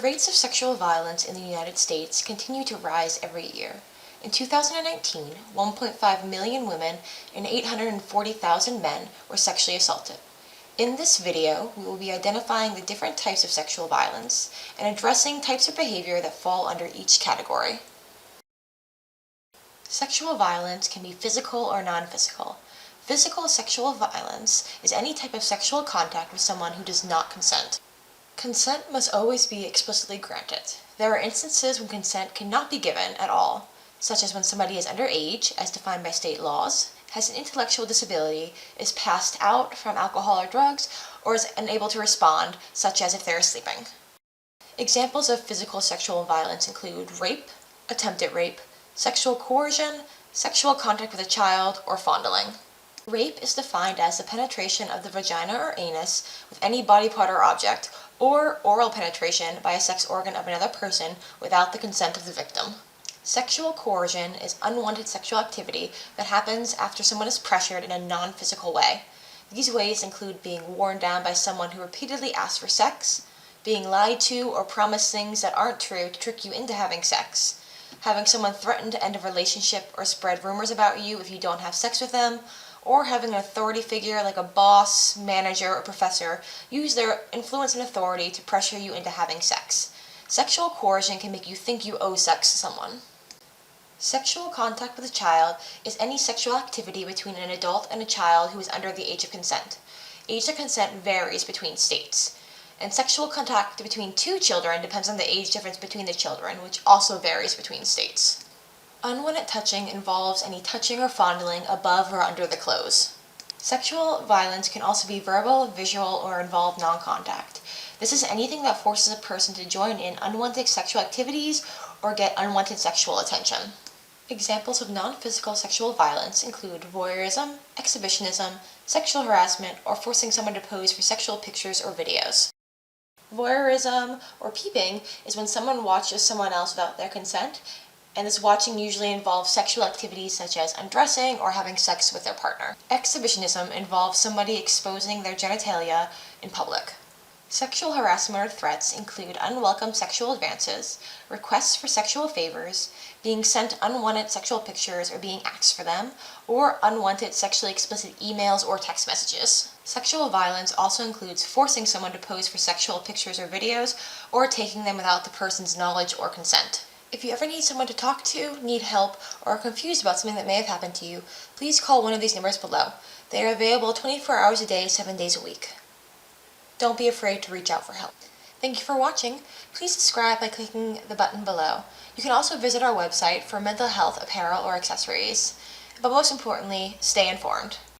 rates of sexual violence in the United States continue to rise every year. In 2019, 1.5 million women and 840,000 men were sexually assaulted. In this video, we will be identifying the different types of sexual violence and addressing types of behavior that fall under each category. Sexual violence can be physical or non-physical. Physical sexual violence is any type of sexual contact with someone who does not consent. Consent must always be explicitly granted. There are instances when consent cannot be given at all, such as when somebody is underage, as defined by state laws, has an intellectual disability, is passed out from alcohol or drugs, or is unable to respond, such as if they are sleeping. Examples of physical sexual violence include rape, attempted rape, sexual coercion, sexual contact with a child, or fondling. Rape is defined as the penetration of the vagina or anus with any body part or object, or oral penetration by a sex organ of another person without the consent of the victim. Sexual coercion is unwanted sexual activity that happens after someone is pressured in a non-physical way. These ways include being worn down by someone who repeatedly asks for sex, being lied to or promised things that aren't true to trick you into having sex, having someone threaten to end a relationship or spread rumors about you if you don't have sex with them, or having an authority figure like a boss, manager, or professor use their influence and authority to pressure you into having sex. Sexual coercion can make you think you owe sex to someone. Sexual contact with a child is any sexual activity between an adult and a child who is under the age of consent. Age of consent varies between states, and sexual contact between two children depends on the age difference between the children, which also varies between states. Unwanted touching involves any touching or fondling above or under the clothes. Sexual violence can also be verbal, visual, or involve non-contact. This is anything that forces a person to join in unwanted sexual activities or get unwanted sexual attention. Examples of non-physical sexual violence include voyeurism, exhibitionism, sexual harassment, or forcing someone to pose for sexual pictures or videos. Voyeurism, or peeping, is when someone watches someone else without their consent, and this watching usually involves sexual activities such as undressing or having sex with their partner. Exhibitionism involves somebody exposing their genitalia in public. Sexual harassment or threats include unwelcome sexual advances, requests for sexual favors, being sent unwanted sexual pictures or being asked for them, or unwanted sexually explicit emails or text messages. Sexual violence also includes forcing someone to pose for sexual pictures or videos, or taking them without the person's knowledge or consent. If you ever need someone to talk to, need help, or are confused about something that may have happened to you, please call one of these numbers below. They are available 24 hours a day, 7 days a week. Don't be afraid to reach out for help. Thank you for watching. Please subscribe by clicking the button below. You can also visit our website for mental health apparel or accessories. But most importantly, stay informed.